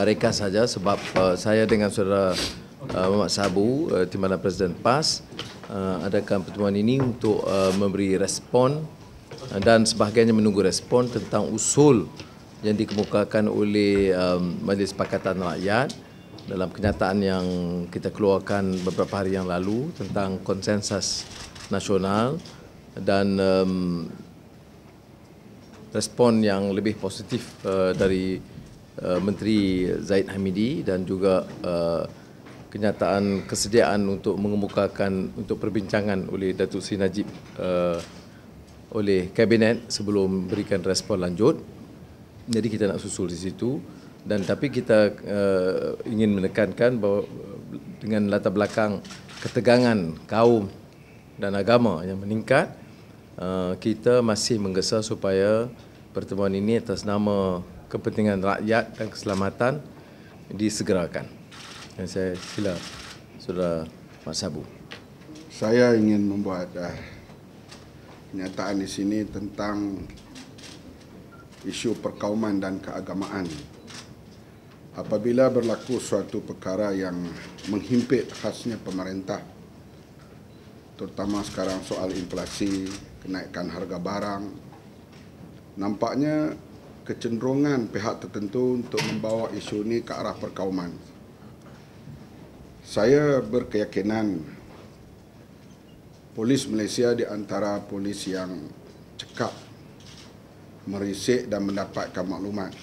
Ringkas saja sebab saya dengan saudara Muhammad Sabu, Timbalan Presiden PAS, adakan pertemuan ini untuk memberi respon dan sebagainya menunggu respon tentang usul yang dikemukakan oleh Majlis Pakatan Rakyat dalam kenyataan yang kita keluarkan beberapa hari yang lalu tentang konsensus nasional dan respon yang lebih positif dari Menteri Zahid Hamidi dan juga kenyataan kesediaan untuk mengemukakan untuk perbincangan oleh Datuk Seri Najib oleh Kabinet sebelum berikan respon lanjut. Jadi kita nak susul di situ dan tapi kita ingin menekankan bahawa dengan latar belakang ketegangan kaum dan agama yang meningkat, kita masih menggesa supaya pertemuan ini atas nama kepentingan rakyat dan keselamatan disegerakan. Dan saya sila Saudara Mat Sabu. Saya ingin membuat pernyataan di sini tentang isu perkauman dan keagamaan. Apabila berlaku suatu perkara yang menghimpit khasnya pemerintah, terutama sekarang soal inflasi, kenaikan harga barang, nampaknya kecenderungan pihak tertentu untuk membawa isu ini ke arah perkauman. Saya berkeyakinan polis Malaysia di antara polis yang cekap, merisik dan mendapatkan maklumat.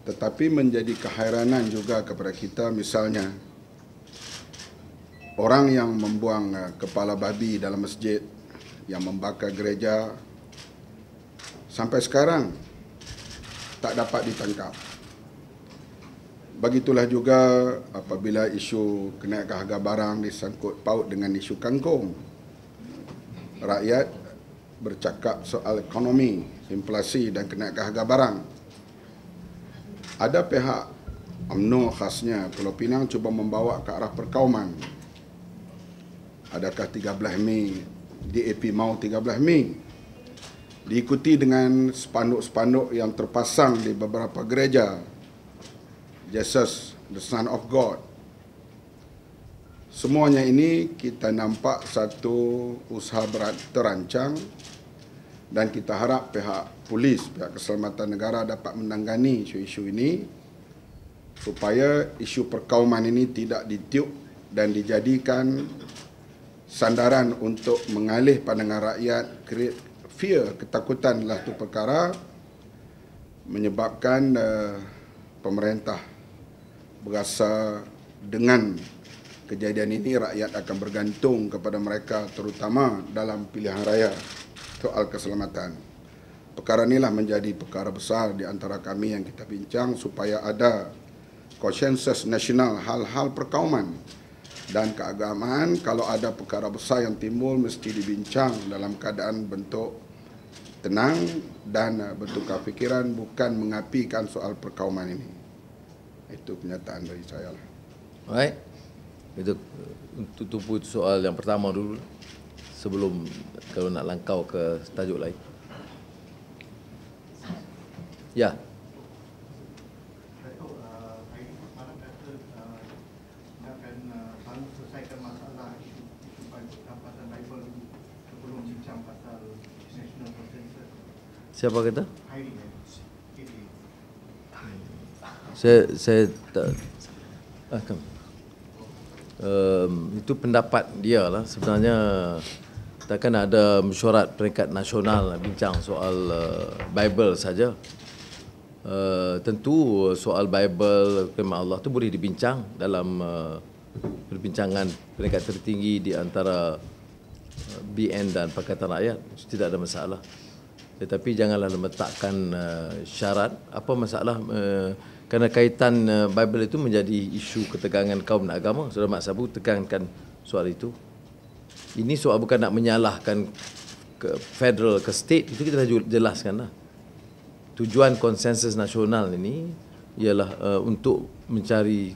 Tetapi menjadi kehairanan juga kepada kita, misalnya orang yang membuang kepala babi dalam masjid, yang membakar gereja, sampai sekarang tak dapat ditangkap. Begitulah juga apabila isu kenaikan harga barang disangkut paut dengan isu kangkung. Rakyat bercakap soal ekonomi, inflasi dan kenaikan harga barang. Ada pihak UMNO khasnya Pulau Pinang cuba membawa ke arah perkauman. Adakah 13 Mei, DAP mau 13 Mei? Diikuti dengan spanduk-spanduk yang terpasang di beberapa gereja, Jesus, the Son of God. Semuanya ini kita nampak satu usaha terancang dan kita harap pihak polis, pihak keselamatan negara dapat menangani isu-isu ini supaya isu perkauman ini tidak ditiup dan dijadikan sandaran untuk mengalih pandangan rakyat, fear, ketakutan adalah satu perkara menyebabkan pemerintah berasa dengan kejadian ini rakyat akan bergantung kepada mereka, terutama dalam pilihan raya soal keselamatan. Perkara inilah menjadi perkara besar di antara kami yang kita bincang supaya ada konsensus nasional hal-hal perkauman dan keagamaan. Kalau ada perkara besar yang timbul mesti dibincang dalam keadaan bentuk tenang dan bertukar fikiran, bukan mengapikan soal perkauman ini. Itu pernyataan dari saya lah. Baik. Itu untuk tumpu soal yang pertama dulu sebelum kalau nak langkau ke tajuk lain. Ya. Siapa kata? Saya tak. Itu pendapat dia lah. Sebenarnya takkan ada mesyuarat peringkat nasional bincang soal Bible saja. Tentu soal Bible, firman Allah tu boleh dibincang dalam perbincangan peringkat tertinggi di antara BN dan Pakatan Rakyat. Tidak ada masalah. Tetapi janganlah letakkan syarat. Apa masalah? Kerana kaitan Bible itu menjadi isu ketegangan kaum dan agama. Saudara Mat Sabu tekankan soal itu. Ini soal bukan nak menyalahkan ke federal, ke state. Itu kita dah jelaskan lah. Tujuan konsensus nasional ini ialah untuk mencari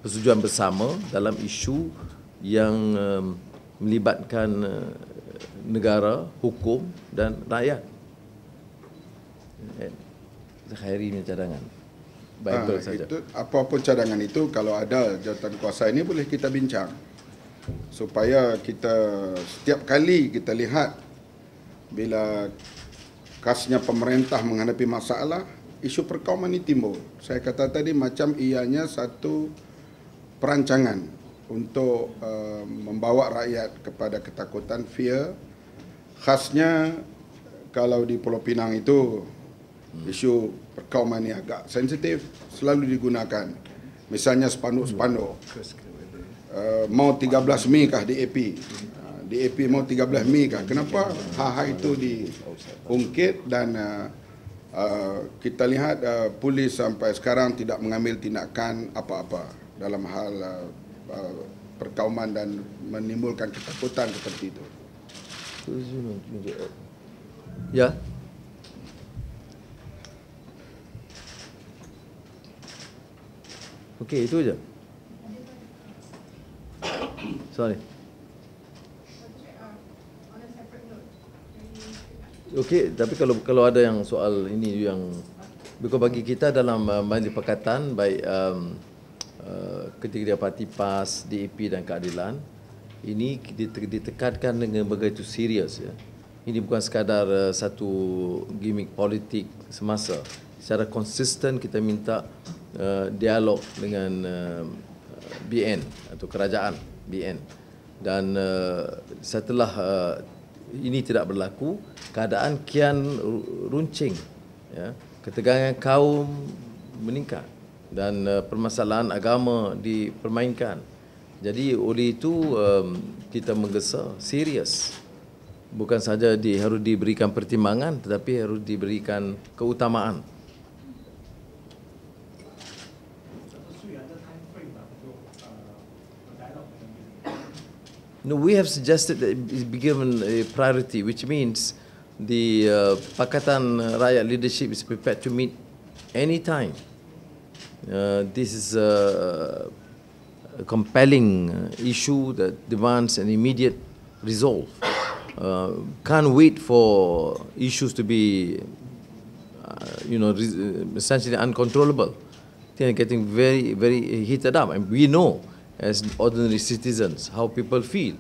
persetujuan bersama dalam isu yang melibatkan negara, hukum dan rakyat. Khairi punya cadangan. Bible saja. Itu apa-apa cadangan itu kalau ada jawatan kuasa ini boleh kita bincang supaya kita setiap kali kita lihat bila khasnya pemerintah menghadapi masalah, isu perkauman ini timbul. Saya kata tadi macam ianya satu perancangan untuk membawa rakyat kepada ketakutan, fear. Khasnya kalau di Pulau Pinang itu isu perkauman ini agak sensitif, selalu digunakan. Misalnya spanduk-spanduk. Mau 13 Mei kah DAP? DAP mau 13 Mei kah? Kenapa hal-hal itu diungkit dan kita lihat polis sampai sekarang tidak mengambil tindakan apa-apa dalam hal perkauman dan menimbulkan ketakutan seperti itu. Ya. Okey, itu aja. Sorry. Okey, tapi kalau ada yang soal ini yang bagi kita dalam majlis pakatan baik ketiga parti PAS, DAP dan Keadilan, ini ditekankan dengan begitu serius ya. Ini bukan sekadar satu gimmick politik semasa. Secara konsisten kita minta dialog dengan BN atau kerajaan BN, dan setelah ini tidak berlaku, keadaan kian runcing ya, ketegangan kaum meningkat dan permasalahan agama dipermainkan. Jadi oleh itu kita menggesa serius, bukan saja harus diberikan pertimbangan tetapi harus diberikan keutamaan. No, we have suggested that it be given a priority, which means the Pakatan Rakyat leadership is prepared to meet any time. This is a compelling issue that demands an immediate resolve. Can't wait for issues to be, essentially uncontrollable. They're getting very, very heated up, and we know, as ordinary citizens, how people feel.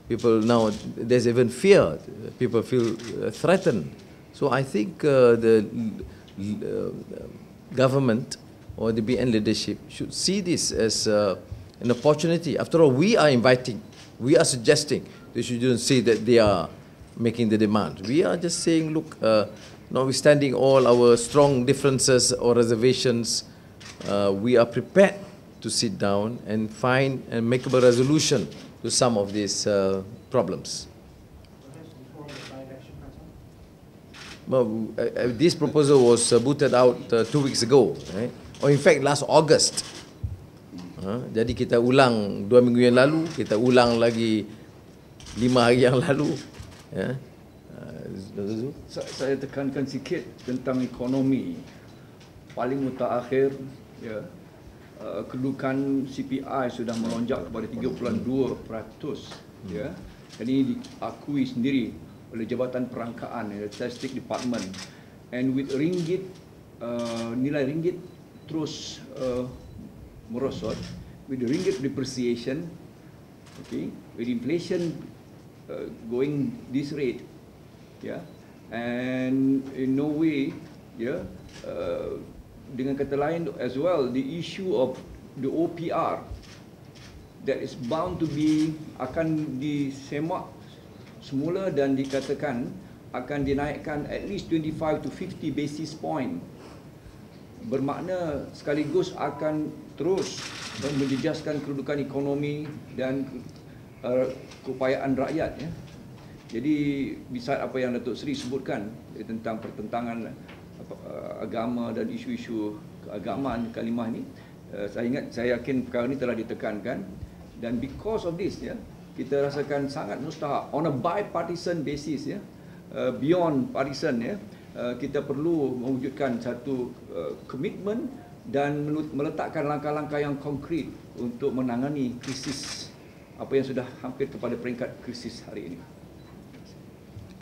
People now, there's even fear. People feel threatened. So I think the government or the BN leadership should see this as an opportunity. After all, we are inviting, we are suggesting. They shouldn't say that they are making the demand. We are just saying, look, notwithstanding all our strong differences or reservations, we are prepared to sit down and find and make a resolution to some of these problems. Well, this proposal was booted out 2 weeks ago, right? Or in fact last August. Jadi kita ulang 2 minggu yang lalu, kita ulang lagi 5 hari yang lalu. Ya. Saya tekankan sikit tentang ekonomi. Paling mutakhir, ya, kedudukan CPI sudah melonjak kepada 3.2%, ya. Dan ini diakui sendiri oleh Jabatan Perangkaan, Statistic Department. And with ringgit, nilai ringgit terus merosot, with the ringgit depreciation, okay, with inflation going this rate, yeah, and in no way, yeah, dengan kata lain as well, the issue of the OPR that is bound to be akan disemak semula dan dikatakan akan dinaikkan at least 25 to 50 basis point, bermakna sekaligus akan terus menjejaskan kedudukan ekonomi dan keupayaan rakyat, ya. Jadi bisa apa yang Datuk Seri sebutkan tentang pertentangan agama dan isu-isu keagamaan kalimah ini, saya yakin perkara ini telah ditekankan, dan because of this, ya, kita rasakan sangat mustahak on a bipartisan basis, ya, beyond partisan, ya, kita perlu mewujudkan satu komitmen dan meletakkan langkah-langkah yang konkret untuk menangani krisis apa yang sudah hampir kepada peringkat krisis hari ini.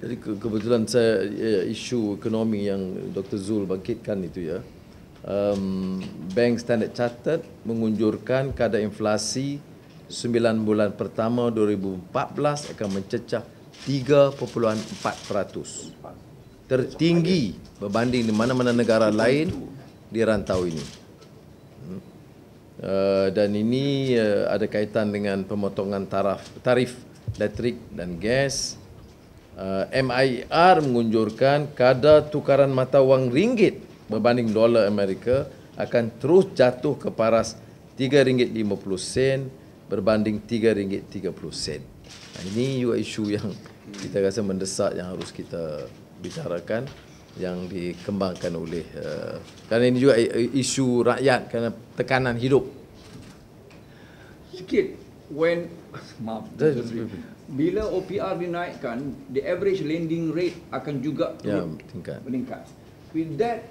Jadi kebetulan saya isu ekonomi yang Dr. Zul bangkitkan itu ya. Bank Standard Chartered mengunjurkan kadar inflasi 9 bulan pertama 2014 akan mencecah 3.4%. Tertinggi berbanding di mana-mana negara lain di rantau ini. Dan ini ada kaitan dengan pemotongan tarif elektrik dan gas. MIR mengunjurkan kadar tukaran mata wang ringgit berbanding dolar Amerika akan terus jatuh ke paras RM3.50 berbanding RM3.30. Ini juga isu yang kita rasa mendesak yang harus kita bicarakan, yang dikembangkan oleh kerana ini juga isu rakyat kerana tekanan hidup. Sikit bila OPR dinaikkan, the average lending rate akan juga meningkat. With that,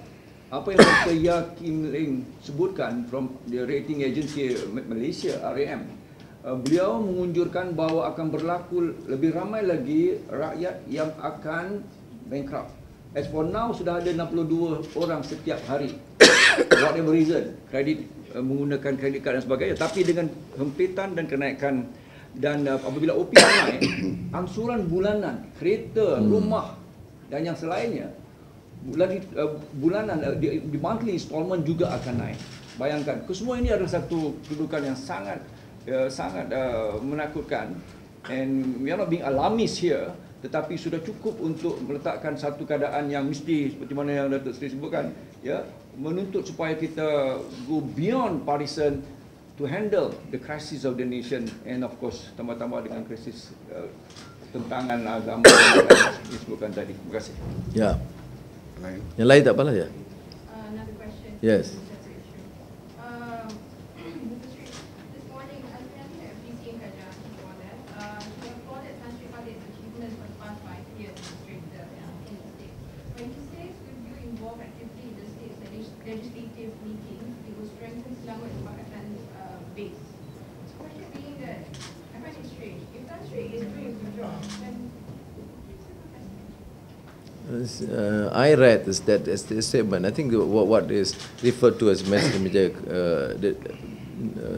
apa yang Dr. Ya Kim Leng sebutkan from the rating agency Malaysia, RAM, beliau mengunjurkan bahawa akan berlaku lebih ramai lagi rakyat yang akan bankrupt. As for now, sudah ada 62 orang setiap hari. Whatever reason, menggunakan kredit card dan sebagainya. Tapi dengan hempitan dan kenaikan dan apabila OPR naik, angsuran bulanan, kereta, rumah dan yang selainnya, bulanan, di monthly installment juga akan naik. Bayangkan, kesemua ini adalah satu kedudukan yang sangat menakutkan. And we are not being alarmist here, tetapi sudah cukup untuk meletakkan satu keadaan yang mesti, seperti mana yang Datuk Seri sebutkan, ya, menuntut supaya kita go beyond partisan to handle the crisis of the nation, and of course tambah-tambah dengan krisis tentangan agama yang disebutkan tadi. Terima kasih. Ya. Yang lain tak apalah ya. Another question. Yes. This morning, Alfian FDC in Kajang, she applauded Tan Sri Khalid's achievements for the past 5 years as Administrator in the state. When he says, "Would you involve actively in the state's legislative meetings, it will strengthen Selangor and Pakatan's base." The question being that I find it strange. If Tan Sri is doing a good job, then I read that statement. I think what is referred to as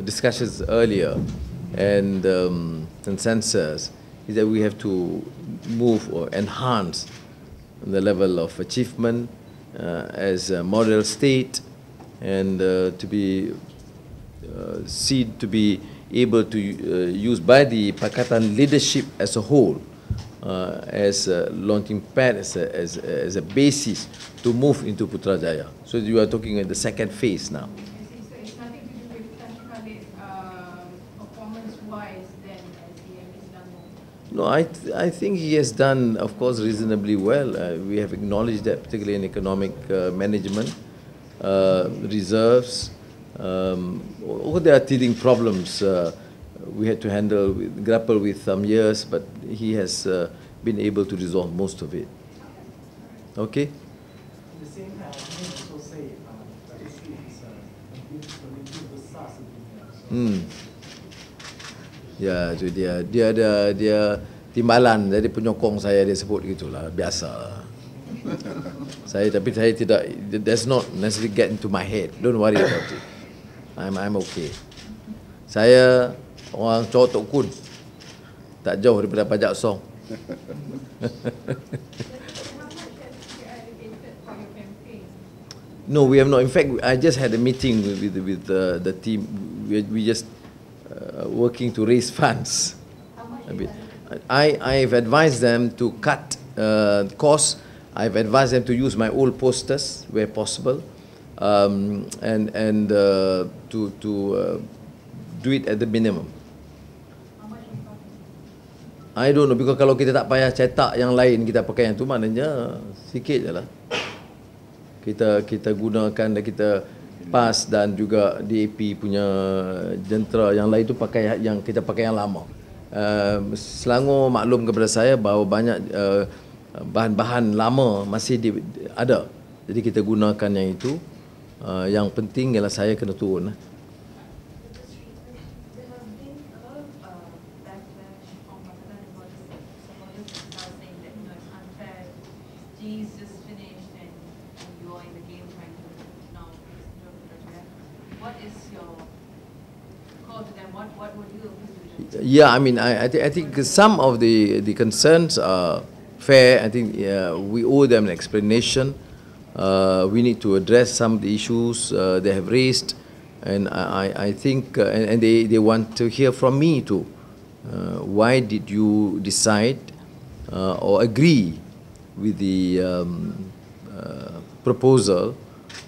discussions earlier and consensus is that we have to move or enhance the level of achievement as a model state, and to be seen to be able to use by the Pakatan leadership as a whole as a launching pad, as a basis to move into Putrajaya. So you are talking at the second phase now. so it's nothing to do with Tan Sri Khalid performance-wise then as the Selangor. No, I think he has done, of course, reasonably well. We have acknowledged that, particularly in economic management, reserves. There are teething problems we had to grapple with some years, but he has been able to resolve most of it. Okay? At the same time, I can also say that this is pemimpin besar sebenarnya. Ya, itu dia timbalan, jadi penyokong saya dia sebut gitulah, biasa. Tapi saya tidak, that's not necessarily get into my head. Don't worry about it. I'm okay. Saya orang cowok Tok Kun, tak jauh daripada pajak song. No, we have not. In fact, I just had a meeting with the team. We just working to raise funds. I've advised them to cut costs. I've advised them to use my old posters where possible, and to do it at the minimum. I don't know, because kalau kita tak payah cetak yang lain, kita pakai yang tu, maknanya sikit je lah. Kita gunakan dan kita PAS dan juga DAP punya jentera yang lain tu pakai yang kita pakai yang lama. Selangor maklum kepada saya bahawa banyak bahan-bahan lama masih ada. Jadi kita gunakan yang itu. Yang penting ialah saya kena turun. she's just finished and you're in the game trying to now face into a project, what is your call to them? What would you appeal to them? Yeah, I mean, I think some of the concerns are fair. I think we owe them an explanation. We need to address some of the issues they have raised, and I think and they want to hear from me too. Why did you decide or agree with the proposal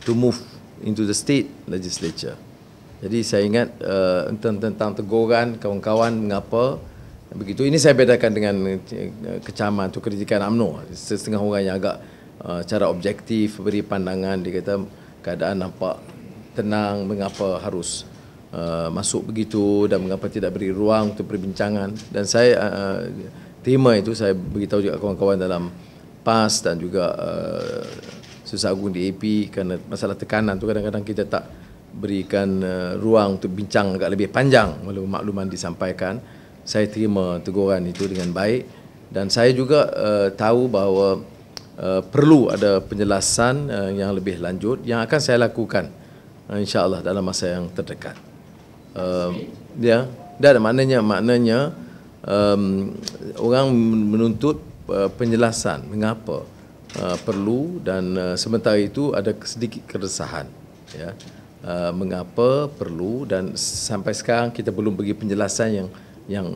to move into the state legislature? Jadi saya ingat tentang teguran kawan-kawan mengapa begitu. Ini saya bedakan dengan kecaman atau kritikan UMNO. Setengah orang yang agak cara objektif beri pandangan, dia kata keadaan nampak tenang, mengapa harus masuk begitu dan mengapa tidak beri ruang untuk perbincangan. Dan saya terima itu, saya beritahu juga kawan-kawan dalam PAS dan juga Susah Agung di AP, kerana masalah tekanan tu kadang-kadang kita tak berikan ruang untuk bincang agak lebih panjang walaupun makluman disampaikan. Saya terima teguran itu dengan baik, dan saya juga tahu bahawa perlu ada penjelasan yang lebih lanjut yang akan saya lakukan insya-Allah dalam masa yang terdekat. Ya, dan maknanya orang menuntut penjelasan mengapa perlu, dan sementara itu ada sedikit keresahan, ya. Mengapa perlu, dan sampai sekarang kita belum bagi penjelasan yang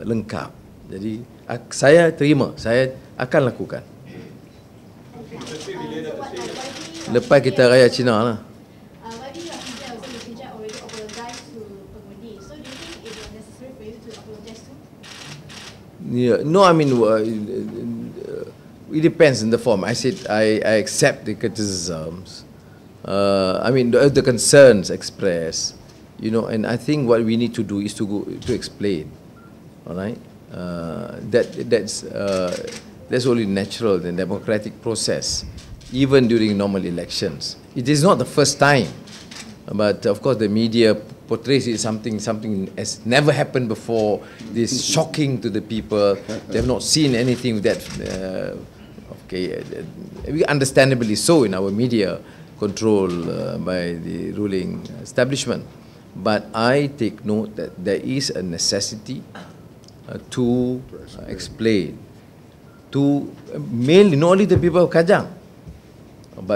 lengkap. Jadi saya terima, saya akan lakukan. Lepas kita raya Cina lah. Yeah, no, I mean it depends on the form. I said I accept the criticisms. I mean the concerns expressed, you know, and I think what we need to do is to explain, all right. That's only natural and democratic process, even during normal elections. It is not the first time, but of course the media portrays it something has never happened before. This shocking to the people. They have not seen anything with that. Understandably so in our media control by the ruling establishment. But I take note that there is a necessity to explain to mainly not only the people of Kajang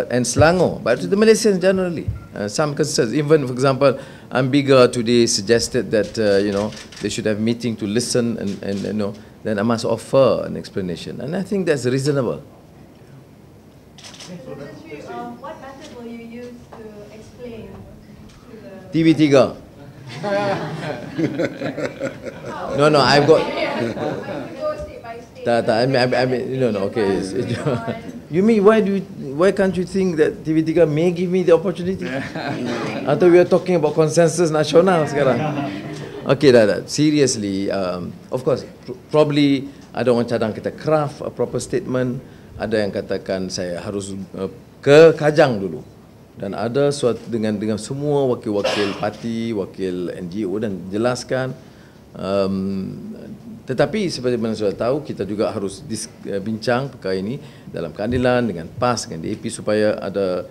and Selangor, but to the Malaysians generally. Some concerns, even for example, Ambigga today suggested that they should have meeting to listen, and then I must offer an explanation, and I think that's reasonable. What method will you use to explain to the TV3. No, I've got. I mean, okay. You mean why can't you think that TV3 may give me the opportunity? Atau we are talking about consensus nasional sekarang. Okay, dah. Seriously, of course, probably ada orang cadang kita craft a proper statement. Ada yang katakan saya harus ke Kajang dulu, dan ada dengan semua wakil-wakil parti, wakil NGO, dan jelaskan. Tetapi seperti mana sudah tahu, kita juga harus bincang perkara ini dalam keadilan dengan PAS, dengan DAP, supaya ada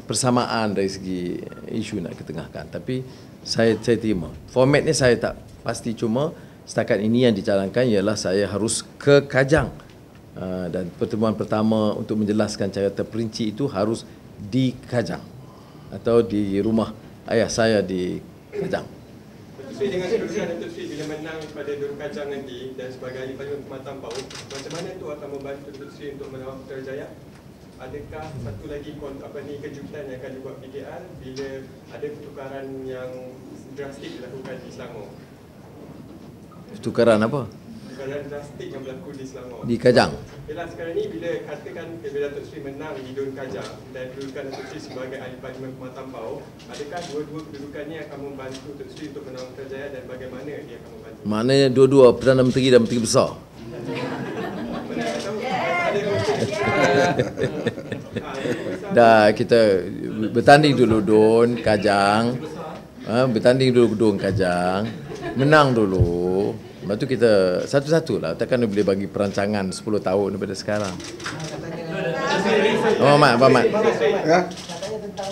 persamaan dari segi isu nak ketengahkan. Tapi saya terima. Formatnya saya tak pasti, cuma setakat ini yang dicadangkan ialah saya harus ke Kajang. Dan pertemuan pertama untuk menjelaskan cara terperinci itu harus di Kajang atau di rumah ayah saya di Kajang. Sesuai dengan kedudukan Datuk Seri bila menang pada Dun Kajang nanti dan sebagai ahli parlimen Perkhidmatan PAUD, macam mana itu akan membantu Datuk Seri untuk melawan Putrajaya? Adakah satu lagi kejutan yang akan dibuat PKR bila ada pertukaran yang drastik dilakukan di Selangor? Pertukaran apa? Pertukaran drastik yang berlaku di Selangor. Di Kajang. Yalah, sekarang ni bila katakan bila Datuk Seri menang di Dun Kajang dan kedudukan Datuk Seri sebagai ahli parlimen Perkhidmatan PAUD, adakah dua-dua kedudukan ini akan membantu Datuk Seri untuk menang Putrajaya, dan bagaimana dia akan membantu? Maknanya dua-dua Perdana Menteri dan Menteri Besar. Dah, kita bertanding dulu Dun Kajang, bertanding dulu Dun Kajang, menang dulu. Lepas tu kita satu-satu lah. Takkan boleh bagi perancangan 10 tahun daripada sekarang. Oh, Mat. Ya. Katanya tentang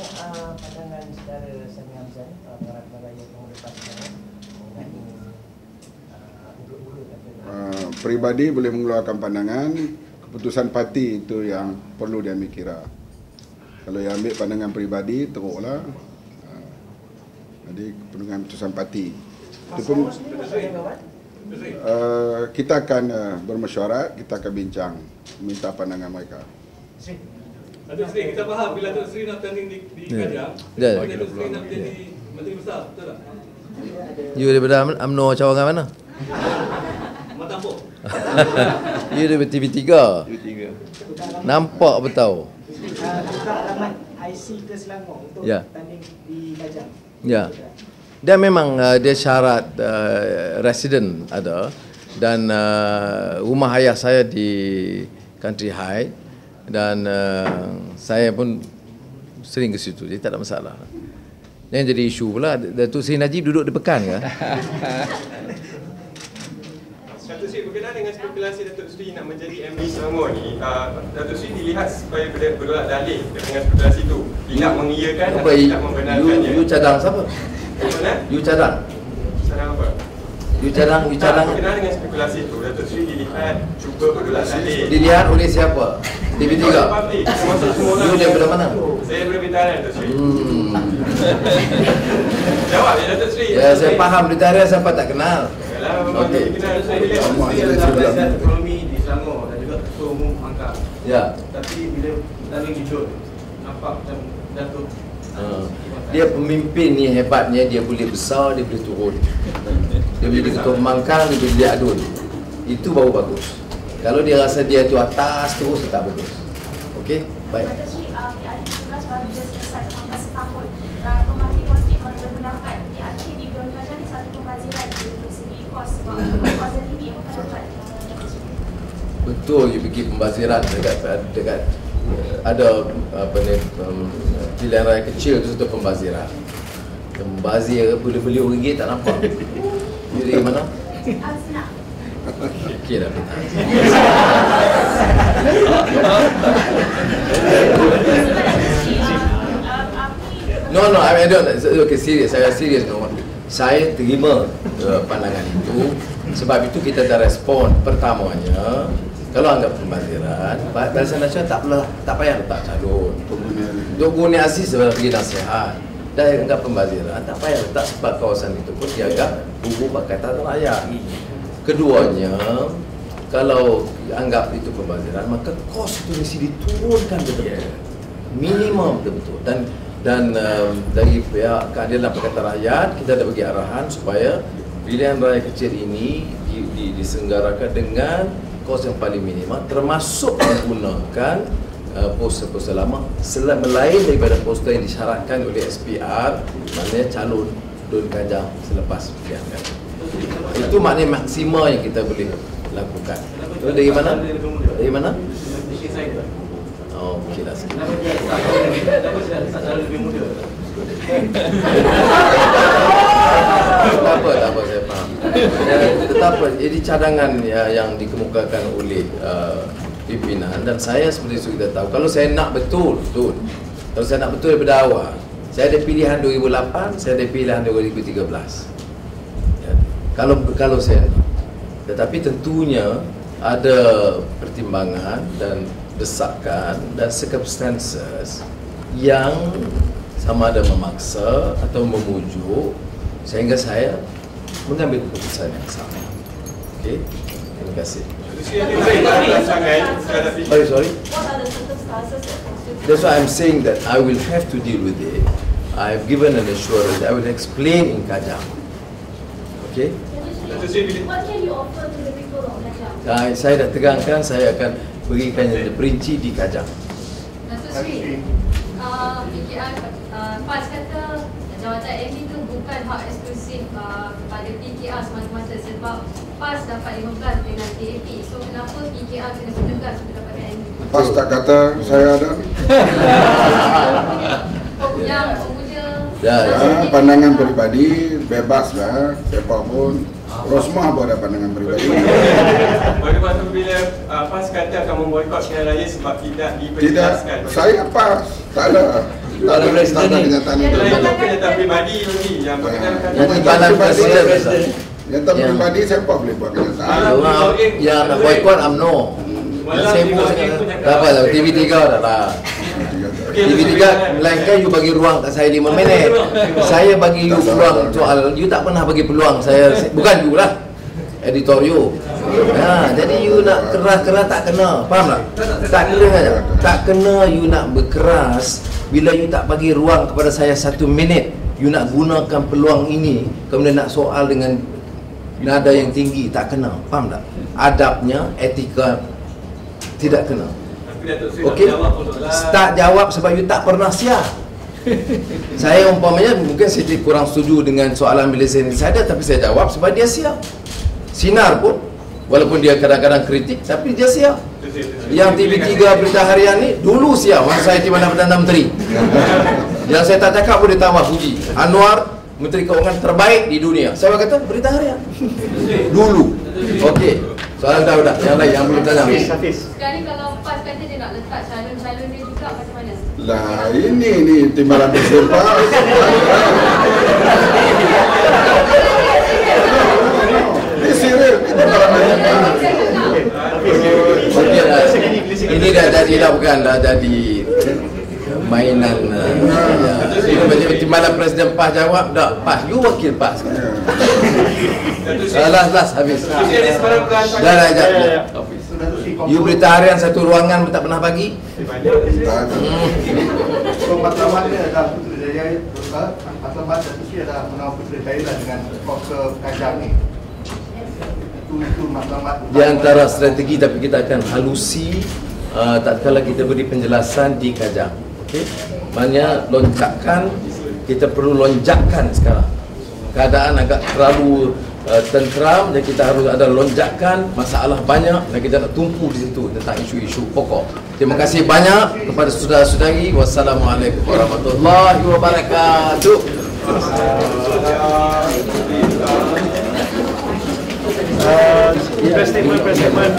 pandangan saudara Sami Hamzah, para raya Pemuda Pakatan mengenai urut-urut atau Peribadi boleh mengeluarkan pandangan, keputusan parti itu yang perlu diambil kira. Kalau yang ambil pandangan peribadi, teruklah. Jadi dengan keputusan parti. Itu pun kita akan bermesyuarat, kita akan bincang, minta pandangan mereka. Datuk Seri, kita faham bila Datuk Seri nak tanding di Kajang, Datuk Seri nak menjadi Menteri Besar, betul tak? You daripada UMNO cawangan mana? Matampuk. You daripada TV3. Nampak betul. buka alamat IC ke Selangor untuk tanding di Kajang. Ya. Dan memang dia syarat resident ada, dan rumah ayah saya di Country High, dan saya pun sering ke situ, jadi tak ada masalah. Yang jadi isu pula, Datuk Seri Najib duduk di Pekan ke? Datuk Seri, berkenaan dengan spekulasi Datuk Seri nak menjadi MD Selangor ni, Datuk Seri dilihat supaya bertolak dalih dengan spekulasi itu, tidak mengiyakan atau tidak membenarkannya. You cadang siapa? Mana? You cadang? Cadang apa? You cadang? Berkenaan dengan spekulasi itu, Datuk Seri dilihat cuba bertolak dalih. Dilihat oleh siapa? TV3? You daripada mana? Saya daripada Bintara, Datuk Seri. Jawab ya, Datuk Seri. Ya, saya faham Bintara, siapa tak kenal. Okey. Ekonomi di Selangor dan juga Ketua Umum Angka. Ya. Tapi bila tanding di Jod, nampak macam Datuk. Dia pemimpin ni hebatnya, dia boleh besar, dia boleh turun. Dia boleh jadi ketua pemangkang, dia boleh jadi adun. Itu baru bagus. Kalau dia rasa dia tu atas terus, tak bagus. Okey, baik. Betul, you fikir pembaziran dekat ada apa ni, pilihan raya kecil tu satu pembaziran. Membazir boleh beli RM1 tak nampak. You dari mana? Okey dah kita. No, I don't. Okay, serius. Saya serius. No. Saya terima pandangan itu. Sebab itu kita dah respon. Pertamanya, kalau anggap pembaziran, Barisan Nasional tak payah letak calon. Duk Guni Aziz sebenarnya pergi nasihat. Dah anggap pembaziran, tak payah letak, sebab kawasan itu pun dianggap buku Pakatan Rakyat. Keduanya, kalau anggap itu pembaziran, maka kos itu mesti diturunkan betul-betul. Minimum betul-betul. Dan dari pihak Keadilan Pakatan Rakyat, kita dah bagi arahan supaya pilihan raya kecil ini diselenggarakan dengan kos yang paling minimum, termasuk menggunakan poster-poster lama melain daripada poster yang disyaratkan oleh SPR, maknanya calon Dun Kajang selepas pilihan raya. Itu maknanya maksima yang kita boleh lakukan. Itu dari mana? Dari mana? Oh, okey lah. Tak lebih muda. Tak apa, saya faham. Tetapi ini cadangan yang dikemukakan oleh pimpinan, dan saya seperti itu kita tahu. Kalau saya nak betul. Kalau saya nak betul daripada awal, saya ada pilihan 2008, saya ada pilihan 2013. Ya. Kalau saya nak. Tetapi tentunya ada pertimbangan dan desakan dan circumstances yang sama ada memaksa atau memujuk sehingga saya mengambil keputusan yang sama. Okey, terima kasih. Sorry. That's why I'm saying that I will have to deal with it. I've given an assurance. I will explain in Kajang. Okay? What can you offer to the people of Kajang? Saya dah tegangkan, saya akan berikan yang terperinci di Kajang. Datuk Seri, PKR PAS kata jawatan MD itu bukan hak eksklusif kepada PKR semata-mata, sebab PAS dapat 15 dengan TAP. So kenapa PKR kena bertegas untuk dapatkan MD? PAS tak kata saya ada. Yang pemuda Pandangan peribadi bebas lah, siapapun. Rosmah pun ada pandangan peribadi. Bagaimana bila PAS kata akan memboikot pilihan raya sebab tidak diperjelaskan? Tidak, saya PAS, tak ada. Tak ada kenyataan itu. Kenyataan peribadi lagi yang berkenaan Timbalan presiden. Kenyataan peribadi siapa boleh buat kenyataan? Yang nak boikot UMNO. Yang sibuk sangat. Tak apa lah, TV3 dah lah. TV3 melainkan you bagi ruang kat saya 5 minit. Saya bagi you peluang soal, you tak pernah bagi peluang saya, bukan you lah, editor you. Jadi you nak keras-keras tak kena, faham tak? Tak kena saja. Tak kena you nak berkeras bila you tak bagi ruang kepada saya 1 minit. You nak gunakan peluang ini kemudian nak soal dengan nada yang tinggi, tak kena, faham tak? Adabnya, etika tidak kena. Okey, tak jawab sebab you tak pernah siap. Saya umpamanya mungkin saya kurang setuju dengan soalan bila saya ada, tapi saya jawab sebab dia siap. Sinar pun walaupun dia kadang-kadang kritik, tapi dia siap. Yang TV3 Berita Harian ni dulu siap masa saya di mana Perdana Menteri. Yang saya tak cakap pun dia tambah puji. Anwar Menteri Keuangan terbaik di dunia. Saya kata Berita Harian dulu. Okey, soalan dah. Yang lain yang belum tanya. Sekarang kalau PAS kata dia nak letak calon-calon dia juga macam mana? Lah ini timbalan presiden PAS. Ini serius, ini timbalan presiden PAS. Ini dah jadi dah, bukan dah jadi mainan. Timbalan presiden PAS jawab dah. PAS, you wakil PAS kan? Last habis. Dah. You Berita Harian satu ruangan tak pernah bagi. So matlamatnya adalah Putrajaya, matlamat dan usia adalah menawar Putrajaya dengan ke Kajang ni. Itu matlamat. Di antara strategi, tapi kita akan halusi tak kala kita beri penjelasan di Kajang. Okey. Maknanya lonjakan, kita perlu lonjakan sekarang. Keadaan agak terlalu tenteram dan kita harus ada lonjakan, masalah banyak dan kita nak tumpu di situ tentang isu-isu pokok. Terima kasih banyak kepada saudara-saudari. Wassalamualaikum warahmatullahi wabarakatuh. Press statement.